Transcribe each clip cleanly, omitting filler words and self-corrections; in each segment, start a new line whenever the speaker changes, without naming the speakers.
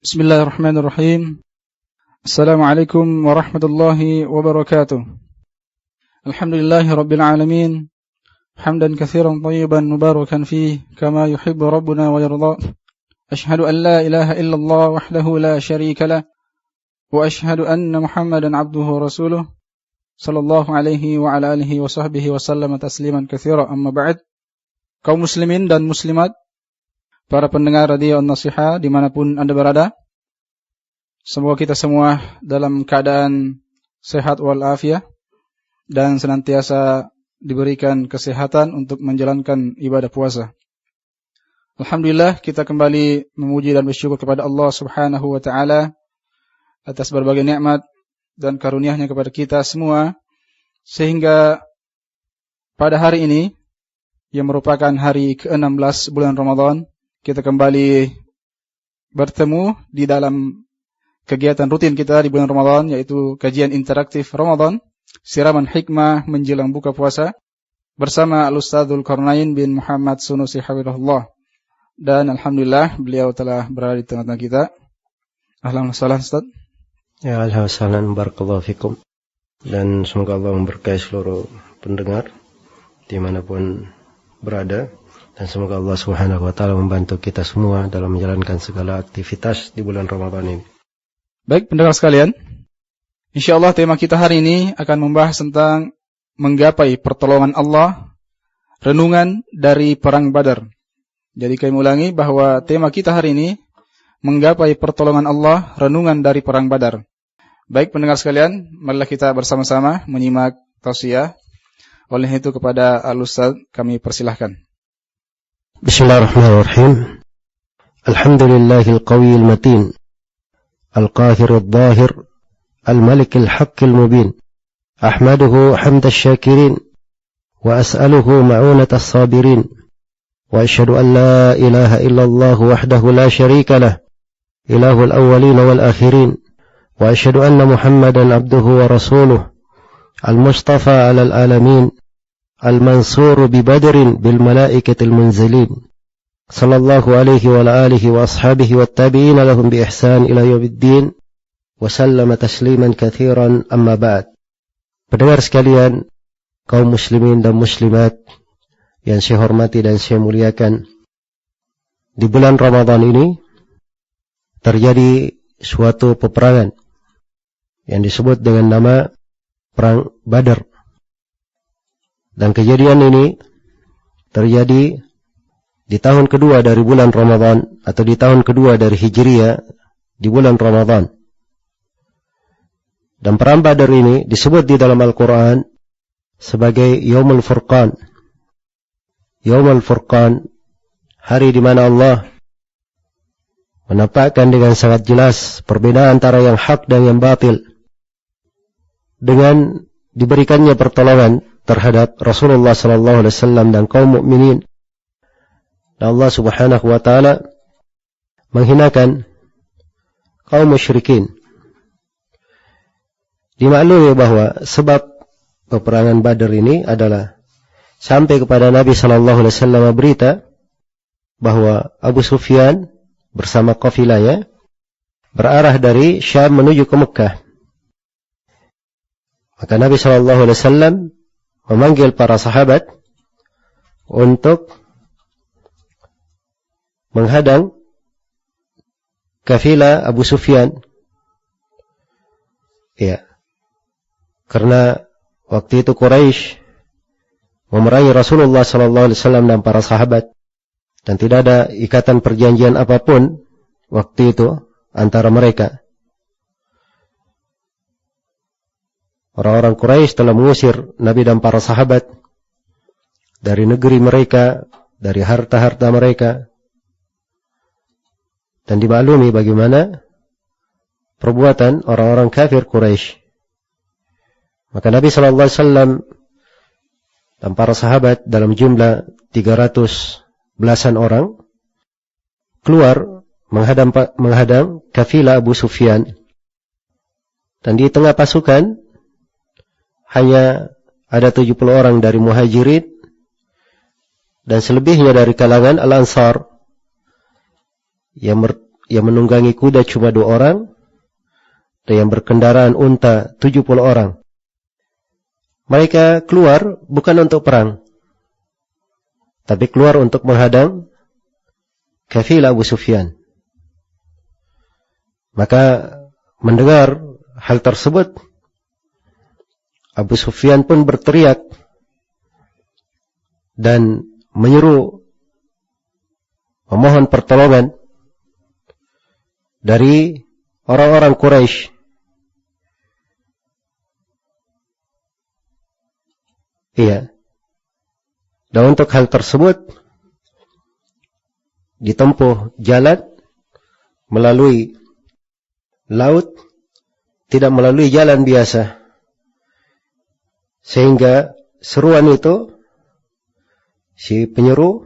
Bismillahirrahmanirrahim. Assalamualaikum warahmatullahi wabarakatuh. Alhamdulillahi rabbil alamin. Hamdan katsiran thayyiban mubarakan fihi kama yuhibbu rabbuna wa yarda. Ashhadu an la ilaha illallah wahdahu la syarika lah wa ashhadu anna Muhammadan abduhu wa rasuluh sallallahu alaihi wa ala alihi wa sahbihi wa sallama tasliman katsira. Amma ba'd. Kaum muslimin dan muslimat, para pendengar radio An-Nasiha dimanapun Anda berada, semoga kita semua dalam keadaan sehat walafiat dan senantiasa diberikan kesehatan untuk menjalankan ibadah puasa. Alhamdulillah, kita kembali memuji dan bersyukur kepada Allah Subhanahu wa taala atas berbagai nikmat dan karunia-Nya kepada kita semua, sehingga pada hari ini yang merupakan hari ke-16 bulan Ramadan, kita kembali bertemu di dalam kegiatan rutin kita di bulan Ramadan, yaitu kajian interaktif Ramadan, siraman hikmah menjelang buka puasa, bersama Al-Ustadzul Qarnain bin Muhammad Sunusi hafizahullah. Dan alhamdulillah beliau telah berada di tengah-tengah kita. Ahlan wa sahlan Ustaz.
Ya, ahlan wa sahlan, barakallahu fikum. Dan semoga Allah memberkahi seluruh pendengar dimanapun berada. Dan semoga Allah Subhanahu wa taala membantu kita semua dalam menjalankan segala aktivitas di bulan Ramadan ini.
Baik pendengar sekalian, insyaallah tema kita hari ini akan membahas tentang menggapai pertolongan Allah, renungan dari perang Badar. Jadi kami ulangi bahwa tema kita hari ini menggapai pertolongan Allah, renungan dari perang Badar. Baik pendengar sekalian, marilah kita bersama-sama menyimak tausiah. Oleh itu kepada Al-Ustadz kami persilahkan.
Bismillahirrahmanirrahim. Alhamdulillahil qawiyil matin, al-qahiril zahir, al-malikil haqqil mubin. Ahmaduhu hamdash syakirin, wa as'aluhu ma'unatas sabirin. Wa asyhadu an la ilaha illallah wahdahu la syarika lah, ilahul awwalin wal akhirin. Wa asyhadu anna Muhammadan abduhu wa rasuluh, al-mustafa 'alal alamin, al-mansur bi badrin bil malaikatil munzilin. Sallallahu alaihi wa alihi wa ashabihi wa tabi'in lahum bi ihsan ila yaumiddin wa sallama tasliman katsiran, amma ba'd. Pendengar sekalian, kaum muslimin dan muslimat yang saya hormati dan saya muliakan, di bulan Ramadan ini terjadi suatu peperangan yang disebut dengan nama Perang Badar. Dan kejadian ini terjadi di tahun kedua dari bulan Ramadan, atau di tahun kedua dari Hijriyah di bulan Ramadan. Dan perang Badar ini disebut di dalam Al-Quran sebagai Yaumul Furqan. Yaumul Furqan, hari di mana Allah menampakkan dengan sangat jelas perbedaan antara yang hak dan yang batil, dengan diberikannya pertolongan terhadap Rasulullah sallallahu alaihi wasallam dan kaum mukminin. Dan Allah Subhanahu wa taala menghinakan kaum musyrikin. Dimaklumi bahwa sebab peperangan Badar ini adalah sampai kepada Nabi sallallahu alaihi wasallam berita bahwa Abu Sufyan bersama kafilahnya berarah dari Syam menuju ke Mekah. Maka Nabi sallallahu alaihi wasallam memanggil para sahabat untuk menghadang kafilah Abu Sufyan. Ya. Karena waktu itu Quraisy memerangi Rasulullah sallallahu alaihi wasallam dan para sahabat, dan tidak ada ikatan perjanjian apapun waktu itu antara mereka. Orang-orang Quraisy telah mengusir Nabi dan para sahabat dari negeri mereka, dari harta-harta mereka. Dan dimaklumi bagaimana perbuatan orang-orang kafir Quraisy. Maka Nabi sallallahu alaihi wasallam dan para sahabat dalam jumlah 300 belasan orang keluar menghadang kafilah Abu Sufyan. Dan di tengah pasukan hanya ada 70 orang dari Muhajirin dan selebihnya dari kalangan Al-Ansar yang yang menunggangi kuda cuma 2 orang, dan yang berkendaraan unta 70 orang. Mereka keluar bukan untuk perang, tapi keluar untuk menghadang kafilah Abu Sufyan. Maka mendengar hal tersebut, Abu Sufyan pun berteriak dan menyeru memohon pertolongan dari orang-orang Quraisy. Iya. Dan untuk hal tersebut ditempuh jalan melalui laut, tidak melalui jalan biasa. Sehingga seruan itu, si penyeru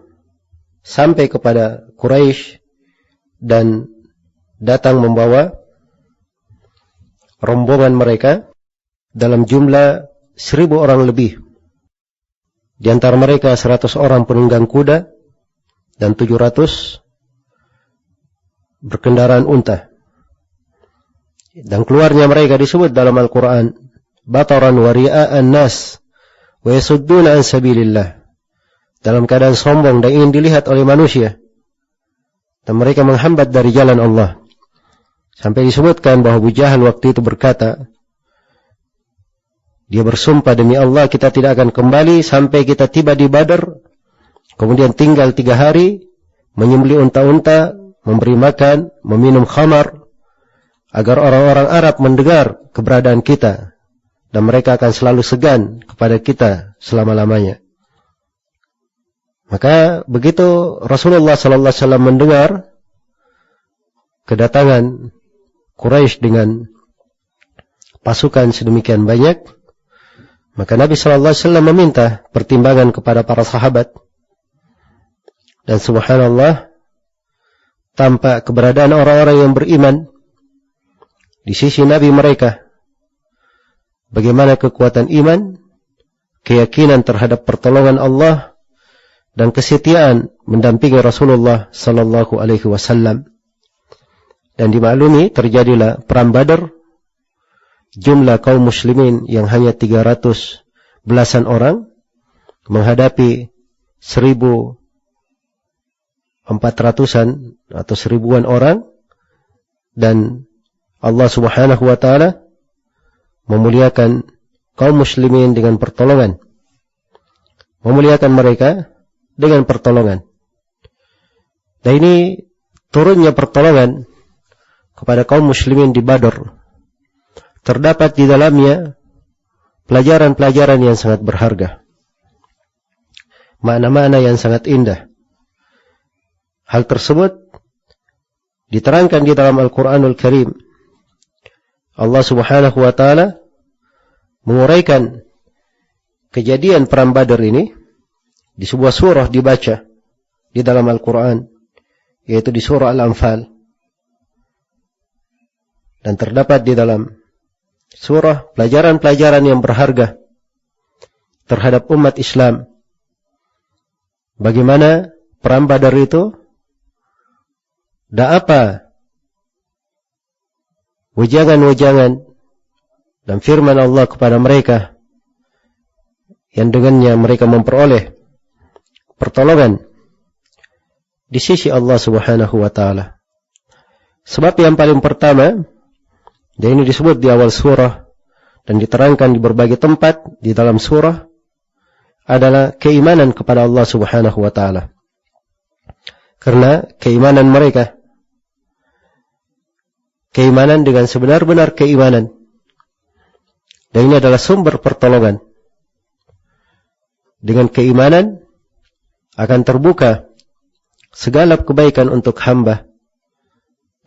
sampai kepada Quraisy dan datang membawa rombongan mereka dalam jumlah 1000 orang lebih. Di antara mereka 100 orang penunggang kuda dan 700 berkendaraan unta. Dan keluarnya mereka disebut dalam Al-Quran bataran wa ria'an nas wa yasudduna an sabilillah, dalam keadaan sombong dan ingin dilihat oleh manusia, dan mereka menghambat dari jalan Allah. Sampai disebutkan bahwa Abu Jahal waktu itu berkata, dia bersumpah, demi Allah kita tidak akan kembali sampai kita tiba di Badar, kemudian tinggal 3 hari, menyembelih unta-unta, memberi makan, meminum khamar, agar orang-orang Arab mendengar keberadaan kita, dan mereka akan selalu segan kepada kita selama-lamanya. Maka begitu Rasulullah SAW mendengar kedatangan Quraisy dengan pasukan sedemikian banyak, maka Nabi SAW meminta pertimbangan kepada para sahabat. Dan subhanallah, tampak keberadaan orang-orang yang beriman di sisi Nabi mereka. Bagaimana kekuatan iman, keyakinan terhadap pertolongan Allah, dan kesetiaan mendampingi Rasulullah sallallahu alaihi wasallam. Dan dimaklumi terjadilah perang Badar. Jumlah kaum muslimin yang hanya 300 belasan orang menghadapi 1400-an atau 1000-an orang, dan Allah Subhanahu wa taala memuliakan kaum muslimin dengan pertolongan, memuliakan mereka dengan pertolongan. Dan ini turunnya pertolongan kepada kaum muslimin di Badar, terdapat di dalamnya pelajaran-pelajaran yang sangat berharga, makna-makna yang sangat indah. Hal tersebut diterangkan di dalam Al-Quranul Karim. Allah Subhanahu wa taala menguraikan kejadian perang Badar ini di sebuah surah dibaca di dalam Al-Quran, yaitu di surah Al-Anfal. Dan terdapat di dalam surah pelajaran-pelajaran yang berharga terhadap umat Islam. Bagaimana perang Badar itu, dan apa wejangan-wejangan dan firman Allah kepada mereka yang dengannya mereka memperoleh pertolongan di sisi Allah Subhanahu wa taala. Sebab yang paling pertama, dan ini disebut di awal surah dan diterangkan di berbagai tempat di dalam surah, adalah keimanan kepada Allah Subhanahu wa taala. Karena keimanan mereka, keimanan dengan sebenar-benar keimanan, dan ini adalah sumber pertolongan. Dengan keimanan akan terbuka segala kebaikan untuk hamba,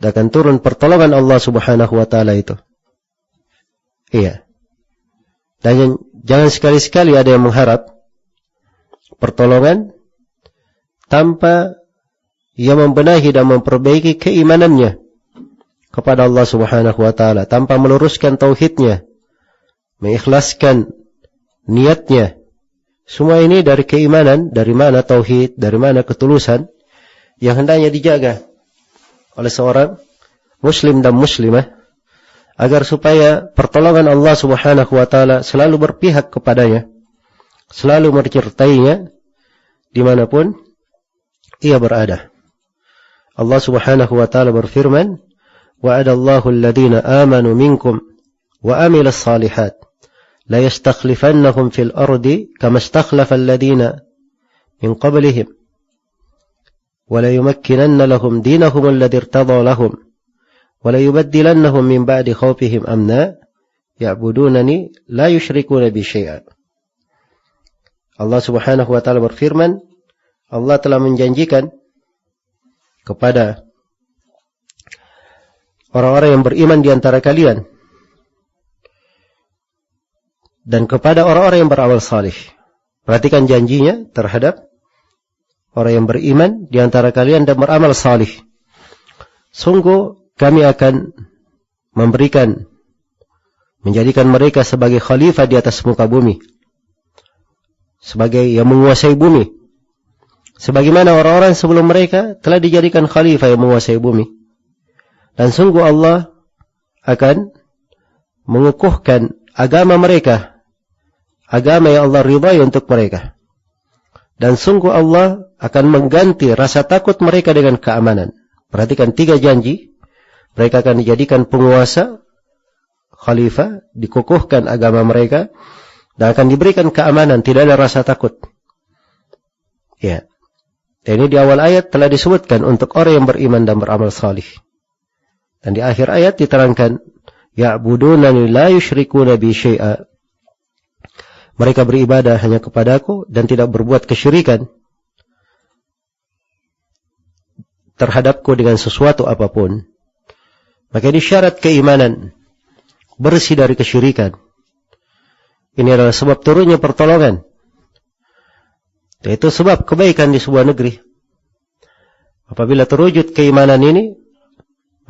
dan akan turun pertolongan Allah Subhanahu wa taala itu. Iya. Dan jangan sekali-sekali ada yang mengharap pertolongan tanpa ia membenahi dan memperbaiki keimanannya kepada Allah Subhanahu wa taala, tanpa meluruskan tauhidnya, mengikhlaskan niatnya. Semua ini dari keimanan, dari mana tauhid, dari mana ketulusan yang hendaknya dijaga oleh seorang muslim dan muslimah agar supaya pertolongan Allah Subhanahu wa taala selalu berpihak kepadanya, selalu menyertainya dimanapun ia berada. Allah Subhanahu wa taala berfirman, wa'adallahu alladhina amanu minkum wa amilus salihat la yastakhlifannahum fil ardi kama istakhlafa alladhina min qablihim wa la yumakkinanna lahum dinahum alladhi irtada lahum wa la yubaddilannahum min ba'di khawfihim amna ya'budunani la yushrikuna bi syai'a. Allah Subhanahu wa taala berfirman, Allah telah menjanjikan kepada orang-orang yang beriman di antara kalian dan kepada orang-orang yang beramal salih. Perhatikan janjinya terhadap orang yang beriman di antara kalian dan beramal salih. Sungguh kami akan menjadikan mereka sebagai khalifah di atas muka bumi, sebagai yang menguasai bumi, sebagaimana orang-orang sebelum mereka telah dijadikan khalifah yang menguasai bumi. Dan sungguh Allah akan mengukuhkan agama mereka, agama yang Allah ridhai untuk mereka. Dan sungguh Allah akan mengganti rasa takut mereka dengan keamanan. Perhatikan 3 janji. Mereka akan dijadikan penguasa, khalifah, dikukuhkan agama mereka, dan akan diberikan keamanan, tidak ada rasa takut. Ya. Dan ini di awal ayat telah disebutkan untuk orang yang beriman dan beramal salih. Dan di akhir ayat diterangkan, ya'budunani la yushrikuna bi syai'a. Mereka beribadah hanya kepadaku dan tidak berbuat kesyirikan terhadapku dengan sesuatu apapun. Maka ini syarat keimanan, bersih dari kesyirikan. Ini adalah sebab turunnya pertolongan. Itu sebab kebaikan di sebuah negeri. Apabila terwujud keimanan ini,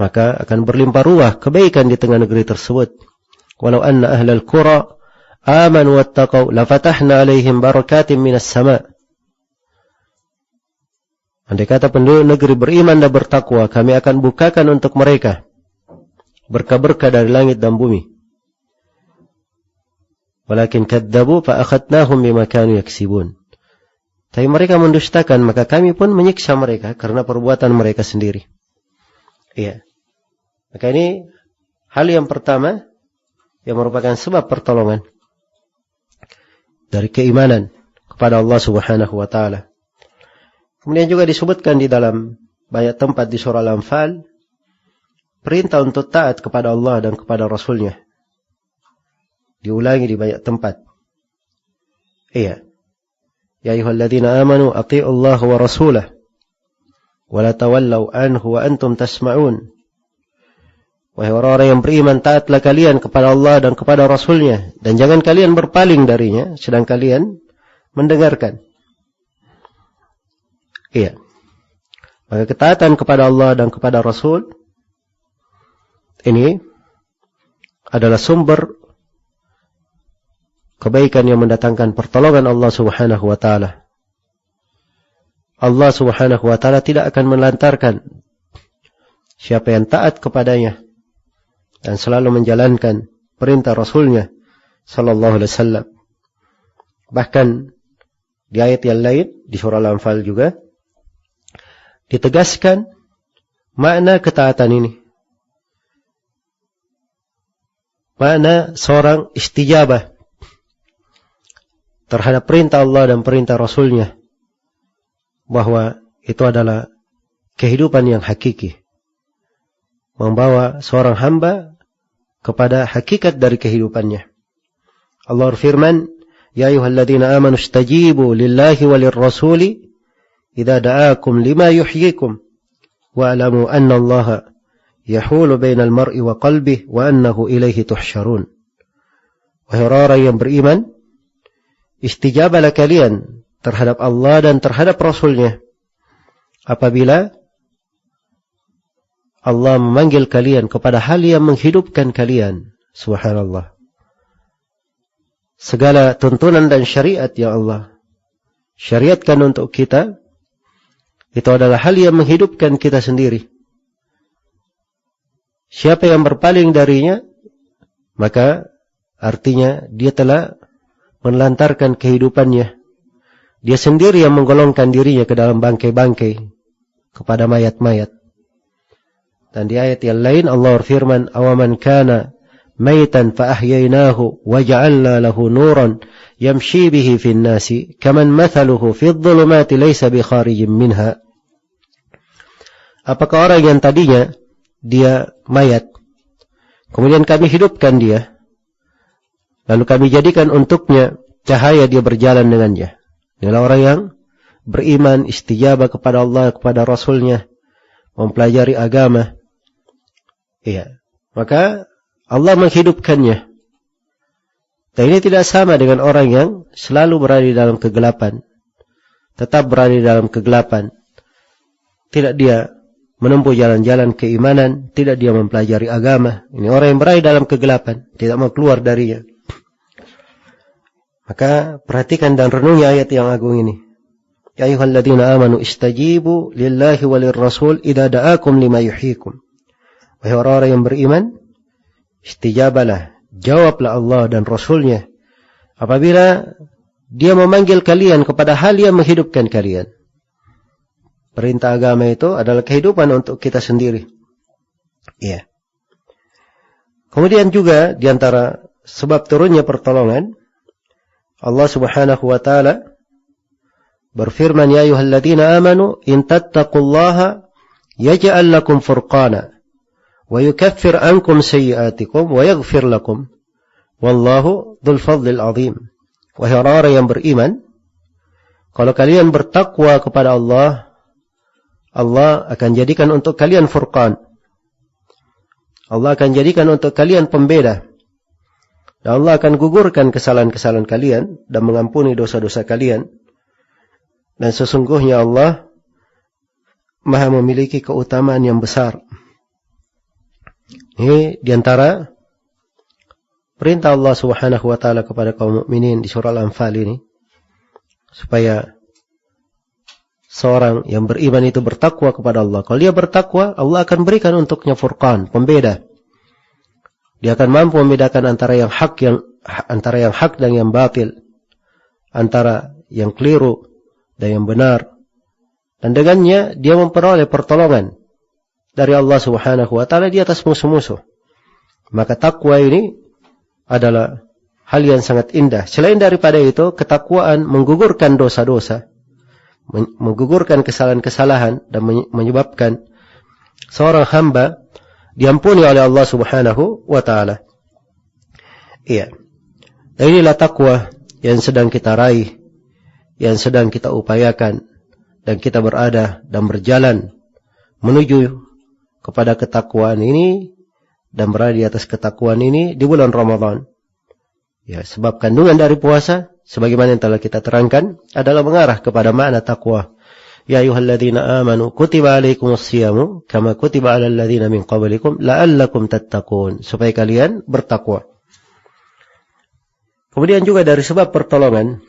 maka akan berlimpah ruah kebaikan di tengah negeri tersebut. Walau anna ahlal qura amanu wattaqau lafatahna alaihim barakatim minas sama'. Andai kata penduduk negeri beriman dan bertakwa, kami akan bukakan untuk mereka berkah-berkah dari langit dan bumi. Walakin kadzabu fa akhadnahum bima kanu yaksibun. Tapi mereka mendustakan, maka kami pun menyiksa mereka karena perbuatan mereka sendiri. Iya. Maka ini hal yang pertama yang merupakan sebab pertolongan dari keimanan kepada Allah Subhanahu wa taala. Kemudian juga disebutkan di dalam banyak tempat di surah Al-Anfal perintah untuk taat kepada Allah dan kepada Rasulnya. Diulangi di banyak tempat. Iya. Ya ayyuhalladzina amanu athi'u Allah wa rasulahu wa la tawallaw anhu wa antum tasma'un. Wahai orang-orang yang beriman, taatlah kalian kepada Allah dan kepada Rasulnya, dan jangan kalian berpaling darinya sedang kalian mendengarkan. Iya. Maka ketaatan kepada Allah dan kepada Rasul ini adalah sumber kebaikan yang mendatangkan pertolongan Allah Subhanahu wa taala. Allah Subhanahu wa taala tidak akan melantarkan siapa yang taat kepadanya dan selalu menjalankan perintah Rasulnya sallallahu alaihi wasallam. Bahkan di ayat yang lain di surah Al-Anfal juga ditegaskan makna ketaatan ini. Makna seorang istijabah terhadap perintah Allah dan perintah Rasulnya, bahwa itu adalah kehidupan yang hakiki, membawa seorang hamba kepada hakikat dari kehidupannya. Allah berfirman, ya ayyuhalladzina amanu istajibu lillahi walirrasuli idza da'akum lima yuhyikum wa'lamu anna Allaha yahulu bainal mar'i wa qalbihi wa annahu ilaihi tuhsyarun. Wahai orang yang beriman, istijabalah kalian terhadap Allah dan terhadap Rasulnya apabila Allah memanggil kalian kepada hal yang menghidupkan kalian. Subhanallah. Segala tuntunan dan syariat yang Allah syariatkan untuk kita, itu adalah hal yang menghidupkan kita sendiri. Siapa yang berpaling darinya, maka artinya dia telah menelantarkan kehidupannya. Dia sendiri yang menggolongkan dirinya ke dalam bangkai-bangkai, kepada mayat-mayat. Dan di ayat yang lain Allah berfirman, "Awaman kana maitan fa ahyainahu wa ja'alna lahu nuran yamshi bihi fin nasi, kaman mathaluhu fid dhulumati laysa bi kharijin minha." Apakah orang yang tadinya dia mayat, kemudian kami hidupkan dia, lalu kami jadikan untuknya cahaya, dia berjalan dengannya. Inilah orang yang beriman, istijabah kepada Allah, kepada Rasulnya, mempelajari agama. Iya, maka Allah menghidupkannya. Dan ini tidak sama dengan orang yang selalu berada di dalam kegelapan, tetap berada di dalam kegelapan. Tidak dia menempuh jalan-jalan keimanan, tidak dia mempelajari agama. Ini orang yang berada dalam kegelapan, tidak mau keluar darinya. Maka perhatikan dan renungi ayat yang agung ini. Ya ayyuhalladzina amanu istajibu lillahi walir rasul idza da'akum lima yuhyikum. Wahai orang-orang yang beriman, istijabalah, jawablah Allah dan Rasulnya apabila dia memanggil kalian kepada hal yang menghidupkan kalian. Perintah agama itu adalah kehidupan untuk kita sendiri. Ya. Kemudian juga di antara sebab turunnya pertolongan, Allah Subhanahu wa taala berfirman, "Ya ayyuhalladzina amanu in tattaqullaha yaj'al lakum furqana wa yukaffir ankum sayyi'atikum wa yaghfir lakum wallahu dzul fadlil 'adzim." Wahai orang-orang yang beriman, kalau kalian bertakwa kepada Allah, Allah akan jadikan untuk kalian furqan. Allah akan jadikan untuk kalian pembeda. Dan Allah akan gugurkan kesalahan-kesalahan kalian dan mengampuni dosa-dosa kalian. Dan sesungguhnya Allah Maha memiliki keutamaan yang besar. Ini diantara perintah Allah Subhanahu wa taala kepada kaum mukminin di surah Al-Anfal ini, supaya seorang yang beriman itu bertakwa kepada Allah. Kalau dia bertakwa, Allah akan berikan untuknya furqan, pembeda. Dia akan mampu membedakan antara yang hak dan yang batil, antara yang keliru dan yang benar. Dan dengannya dia memperoleh pertolongan dari Allah Subhanahu wa taala di atas musuh-musuh. Maka takwa ini adalah hal yang sangat indah. Selain daripada itu, ketakwaan menggugurkan dosa-dosa, menggugurkan kesalahan-kesalahan dan menyebabkan seorang hamba diampuni oleh Allah Subhanahu wa taala. Iya. Dan inilah takwa yang sedang kita raih, yang sedang kita upayakan, dan kita berada dan berjalan menuju kepada ketakwaan ini dan berada di atas ketakwaan ini di bulan Ramadan. Ya, sebab kandungan dari puasa sebagaimana yang telah kita terangkan adalah mengarah kepada makna takwa. Ya ayyuhalladzina amanu kutiba alaikumus siyamu kama kutiba alal ladzina min qablikum la'allakum tattaqun, supaya kalian bertakwa. Kemudian juga dari sebab pertolongan,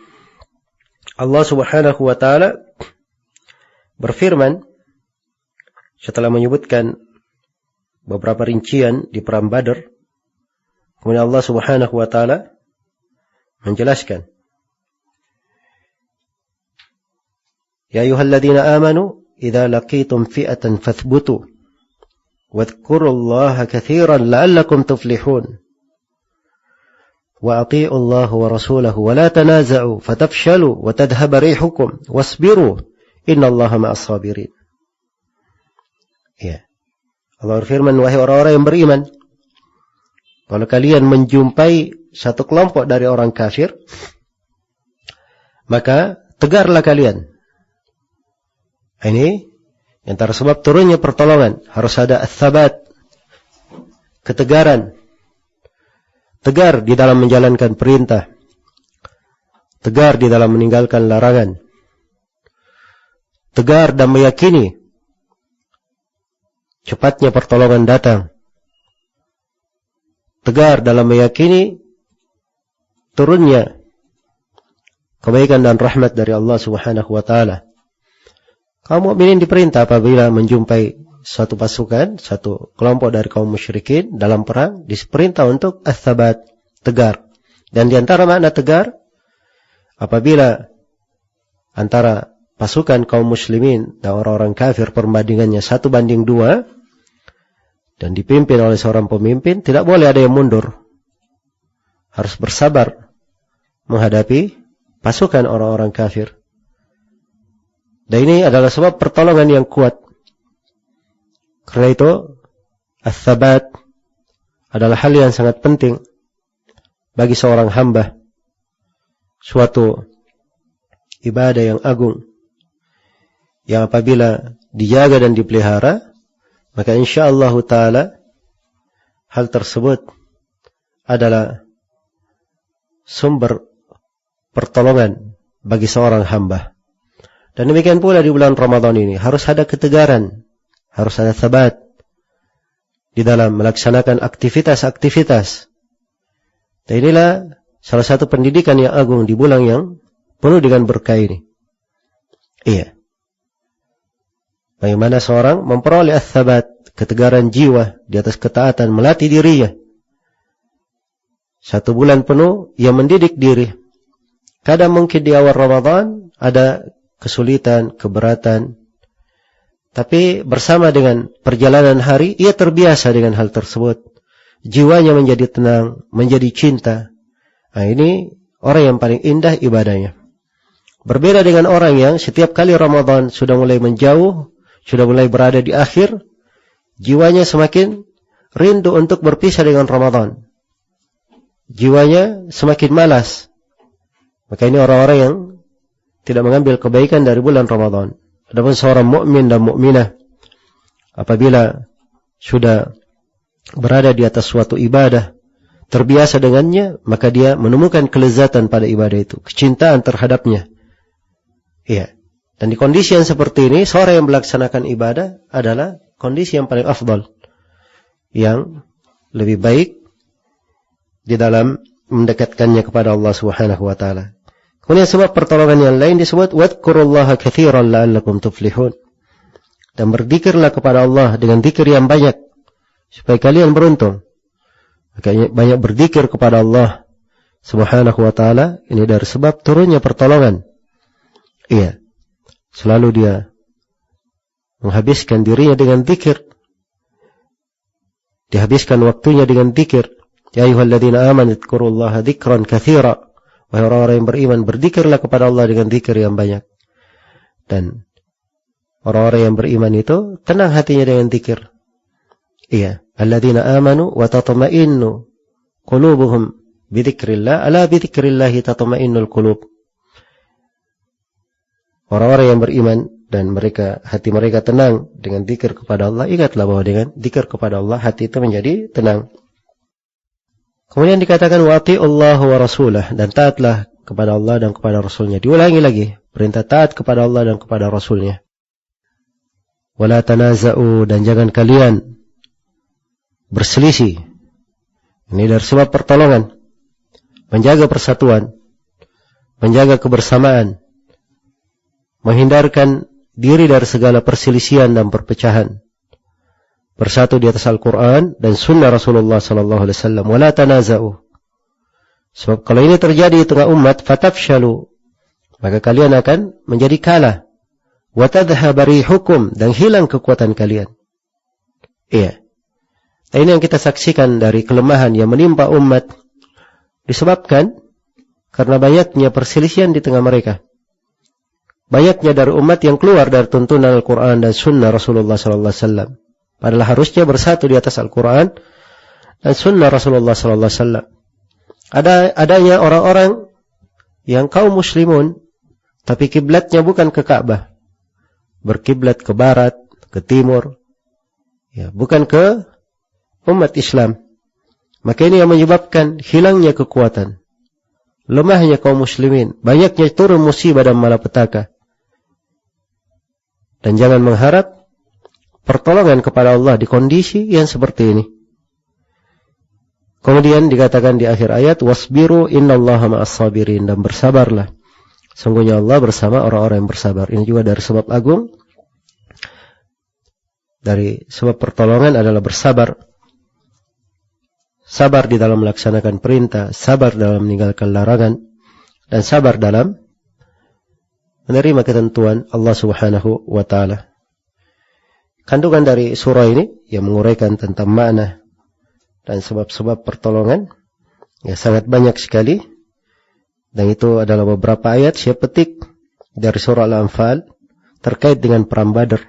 Allah Subhanahu wa taala berfirman setelah menyebutkan beberapa rincian di perang Badar. Kemudian Allah Subhanahu wa taala menjelaskan, Ya ayyuhalladzina amanu idza laqitum fi'atan fathbutu wadhkurullaha katsiran la'allakum tuflihun wa atii'u Allah wa rasulahu wa la tanaza'u fatafshalu wa tadhhaba rihukum wasbiru innallaha ma'as sabirin. Ya. Allah berfirman, wahai orang-orang yang beriman, kalau kalian menjumpai satu kelompok dari orang kafir, maka tegarlah kalian. Ini antara sebab turunnya pertolongan, harus ada ats-tsabat, ketegaran. Tegar di dalam menjalankan perintah, tegar di dalam meninggalkan larangan, tegar dan meyakini cepatnya pertolongan datang, tegar dalam meyakini turunnya kebaikan dan rahmat dari Allah Subhanahu wa taala. Kaum mukminin diperintah apabila menjumpai suatu pasukan, satu kelompok dari kaum musyrikin dalam perang diperintah untuk ats-tsabat, tegar. Dan di antara makna tegar, apabila antara pasukan kaum muslimin dan orang-orang kafir perbandingannya 1:2 dan dipimpin oleh seorang pemimpin, tidak boleh ada yang mundur. Harus bersabar menghadapi pasukan orang-orang kafir. Dan ini adalah sebab pertolongan yang kuat. Karena itu, ats-tsabat adalah hal yang sangat penting bagi seorang hamba. Suatu ibadah yang agung, yang apabila dijaga dan dipelihara, maka insyaallah ta'ala hal tersebut adalah sumber pertolongan bagi seorang hamba. Dan demikian pula di bulan Ramadan ini harus ada ketegaran, harus ada tsabat di dalam melaksanakan aktivitas-aktivitas. Dan inilah salah satu pendidikan yang agung di bulan yang penuh dengan berkah ini. Iya. Bagaimana seorang memperoleh ats-tsabat, ketegaran jiwa di atas ketaatan, melatih dirinya. 1 bulan penuh ia mendidik diri. Kadang mungkin di awal Ramadan ada kesulitan, keberatan. Tapi bersama dengan perjalanan hari, ia terbiasa dengan hal tersebut. Jiwanya menjadi tenang, menjadi cinta. Nah, ini orang yang paling indah ibadahnya. Berbeda dengan orang yang setiap kali Ramadan sudah mulai menjauh, sudah mulai berada di akhir, jiwanya semakin rindu untuk berpisah dengan Ramadan. Jiwanya semakin malas. Maka ini orang-orang yang tidak mengambil kebaikan dari bulan Ramadan. Adapun seorang mukmin dan mukminah, apabila sudah berada di atas suatu ibadah, terbiasa dengannya, maka dia menemukan kelezatan pada ibadah itu, kecintaan terhadapnya. Iya. Dan di kondisi yang seperti ini, seorang yang melaksanakan ibadah adalah kondisi yang paling afdal, yang lebih baik di dalam mendekatkannya kepada Allah Subhanahu wa taala. Kemudian sebab pertolongan yang lain disebut wadhkurullaha katsiran la'allakum tuflihun. Dan berzikirlah kepada Allah dengan zikir yang banyak supaya kalian beruntung. Makanya banyak berzikir kepada Allah Subhanahu wa taala, ini dari sebab turunnya pertolongan. Iya. Selalu dia menghabiskan dirinya dengan zikir. Dihabiskan waktunya dengan zikir. Ya ayyuhalladzina amanu dzkurullaha dzikran katsira. Wahai orang-orang yang beriman, berzikirlah kepada Allah dengan zikir yang banyak. Dan orang-orang yang beriman itu tenang hatinya dengan zikir. Iya, alladzina amanu wa tatma'innu qulubuhum bidzikrillah, ala bidzikrillahi tatma'innul qulub. Orang-orang yang beriman dan hati mereka tenang dengan zikir kepada Allah, ingatlah bahwa dengan zikir kepada Allah hati itu menjadi tenang. Kemudian dikatakan wa ati'ullaha wa rasulah, dan taatlah kepada Allah dan kepada Rasulnya. Diulangi lagi, perintah taat kepada Allah dan kepada Rasulnya. Wala tanaza'u, dan jangan kalian berselisih. Ini dari sebab pertolongan, menjaga persatuan, menjaga kebersamaan, menghindarkan diri dari segala perselisihan dan perpecahan. Bersatu di atas Al-Quran dan Sunnah Rasulullah Sallallahu Alaihi Wasallam. Wala tanaza'u. Sebab kalau ini terjadi di tengah umat, fatafshalu, maka kalian akan menjadi kalah. Wa tadhhaba rihukum, dan hilang kekuatan kalian. Iya. Nah, ini yang kita saksikan dari kelemahan yang menimpa umat, disebabkan karena banyaknya perselisihan di tengah mereka. Banyaknya dari umat yang keluar dari tuntunan Al-Quran dan Sunnah Rasulullah Sallallahu Alaihi Wasallam. Padahal harusnya bersatu di atas Al-Quran dan Sunnah Rasulullah Sallallahu Alaihi Wasallam. Adanya orang-orang yang kaum muslimun, tapi kiblatnya bukan ke Ka'bah, berkiblat ke barat, ke timur, ya, bukan ke umat Islam. Maka ini yang menyebabkan hilangnya kekuatan, lemahnya kaum muslimin, banyaknya turun musibah dan malapetaka. Dan jangan mengharap pertolongan kepada Allah di kondisi yang seperti ini. Kemudian dikatakan di akhir ayat, wasbiru innallaha ma'as sabirin, dan bersabarlah. Sungguhnya Allah bersama orang-orang yang bersabar. Ini juga dari sebab agung dari sebab pertolongan adalah bersabar. Sabar di dalam melaksanakan perintah, sabar dalam meninggalkan larangan, dan sabar dalam menerima ketentuan Allah Subhanahu wa Ta'ala. Kandungan dari surah ini yang menguraikan tentang makna dan sebab-sebab pertolongan ya sangat banyak sekali, dan itu adalah beberapa ayat saya petik dari surah Al-Anfal terkait dengan perang Badar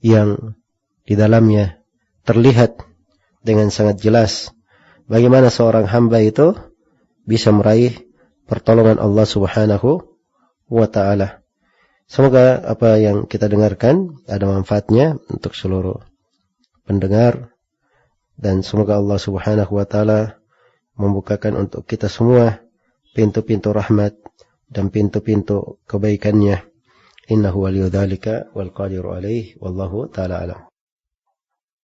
yang di dalamnya terlihat dengan sangat jelas bagaimana seorang hamba itu bisa meraih pertolongan Allah Subhanahu wa Ta'ala. Semoga apa yang kita dengarkan ada manfaatnya untuk seluruh pendengar, dan semoga Allah Subhanahu wa Ta'ala membukakan untuk kita semua pintu-pintu rahmat dan pintu-pintu kebaikannya. Innahu waliyudzalika wal qadiru alaihi wallahu ta'ala alam.